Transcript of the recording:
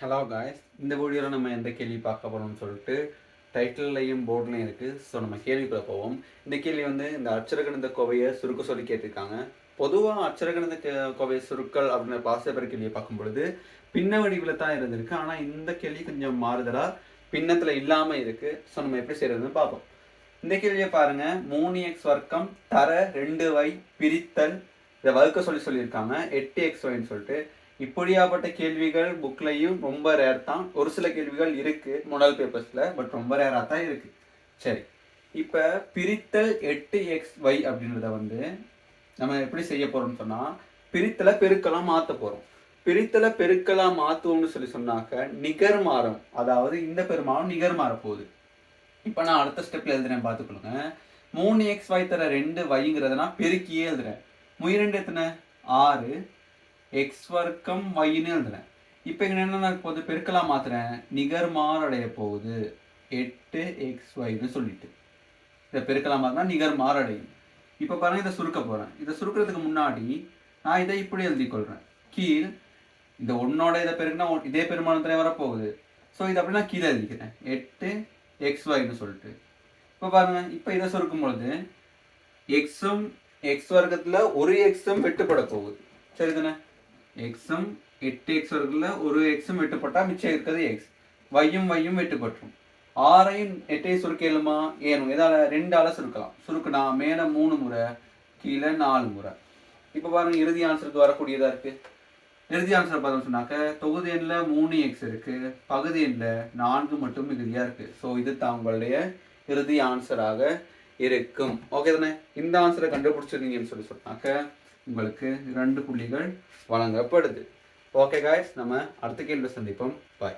Hello guys, இந்த வீடியோவில் நம்ம எந்த கேள்வி பார்க்க போகிறோம்னு சொல்லிட்டு டைட்டில்லையும் போர்ட்லையும் இருக்குது. ஸோ நம்ம கேள்விக்குள்ள போவோம். இந்த கேள்வி இந்த அச்சரகணித கோவையை சுருக்க சொல்லி கேட்டிருக்காங்க. பொதுவாக அச்சரகணித கோவை சுருக்கல் அப்படின்னு பாஸ் பேப்பர் கேள்வியை பார்க்கும் பொழுது பின்ன வடிவில் தான் இருந்திருக்கு. ஆனால் இந்த கேள்வி கொஞ்சம் மாறுதலாக பின்னத்தில் இல்லாமல் இருக்குது. ஸோ நம்ம எப்படி செய்யறதுன்னு பார்ப்போம். இந்த கேள்வியை பாருங்க. 3x வர்க்கம் தர 2y பிரித்தல் இதை வகுக்க சொல்லியிருக்காங்க 8xyன்னு சொல்லிட்டு. இப்படியாப்பட்ட கேள்விகள் புக்லையும் ரொம்ப ரேர் தான். ஒரு சில கேள்விகள் இருக்கு மாடல் பேப்பர்ஸ்ல, பட் ரொம்ப ரேரா தான் இருக்கு. சரி, இப்ப பிரித்தல் 8xy அப்படின்றத நம்ம எப்படி செய்ய போறோம்னு சொன்னா, பிரித்தலை பெருக்கலாம் மாற்ற போறோம். பிரித்தலை பெருக்கலாம் மாற்றுவோம்னு சொன்னாக்க நிகர் மாறும், அதாவது இந்த பெருமானம் நிகர் மாற போகுது. இப்ப நான் அடுத்த ஸ்டெப்ல எழுதுறேன், பார்த்துக்கொள்ளுங்க. 3xy தர 2yங்கிறத நான் பெருக்கியே எழுதுறேன். 2 எத்தனை 6 எக்ஸ் வர்க்கம் ஒய்ன்னு எழுதுறேன். இப்போ இங்கே என்ன போகுது, பெருக்கலாம் மாத்துறேன், நிகர் மாறடைய போகுது 8xyன்னு சொல்லிட்டு. இதை பெருக்கலாம் மாறினா நிகர் மாறடையும். இப்போ பாருங்க, இதை சுருக்க போகிறேன். இதை சுருக்கிறதுக்கு முன்னாடி நான் இதை இப்படி எழுதிக்கொள்கிறேன். கீழ் இந்த ஒன்னோட இதை பெருக்குனா இதே பெருமானத்தில் வரப்போகுது. ஸோ இது அப்படி நான் கீழே எழுதிக்கிறேன் 8xyன்னு சொல்லிட்டு. இப்போ பாருங்க, இப்போ இதை சுருக்கும் பொழுது எக்ஸும் எக்ஸ் வர்க்கத்தில் ஒரு எக்ஸும் வெட்டுப்பட போகுது. சரி தானே? எக்ஸும் 8x வர்க்கத்தில் ஒரு எக்ஸும் வெட்டுப்பட்டா மிச்சம் இருக்கிறது எக்ஸ். வையும் வெட்டுப்பட்டுரும். 6ஐயும் 8ஐயும் சுருக்கலுமா ஏனும். இதால் 2ஆல் சுருக்கலாம். சுருக்குனா மேலே 3 முறை, கீழே 4 முறை. இப்போ பாருங்க, இறுதி ஆன்சருக்கு வரக்கூடியதாக இருக்குது. இறுதி ஆன்சர் பார்த்தோம் சொன்னாக்க தொகுதி எண்ணில் 3x இருக்குது, பகுதி எண்ணில் 4 மட்டும் மிகுதியாக இருக்குது. ஸோ இது தான் உங்களுடைய இறுதி ஆன்சராக இருக்கும். ஓகே தானே? இந்த ஆன்சரை கண்டுபிடிச்சிருந்தீங்கன்னு சொன்னாக்க உங்களுக்கு 2 புள்ளிகள் வழங்கப்படுது. ஓகே காய்ஸ், நம்ம அடுத்த கேள்வி சந்திப்போம். பாய்.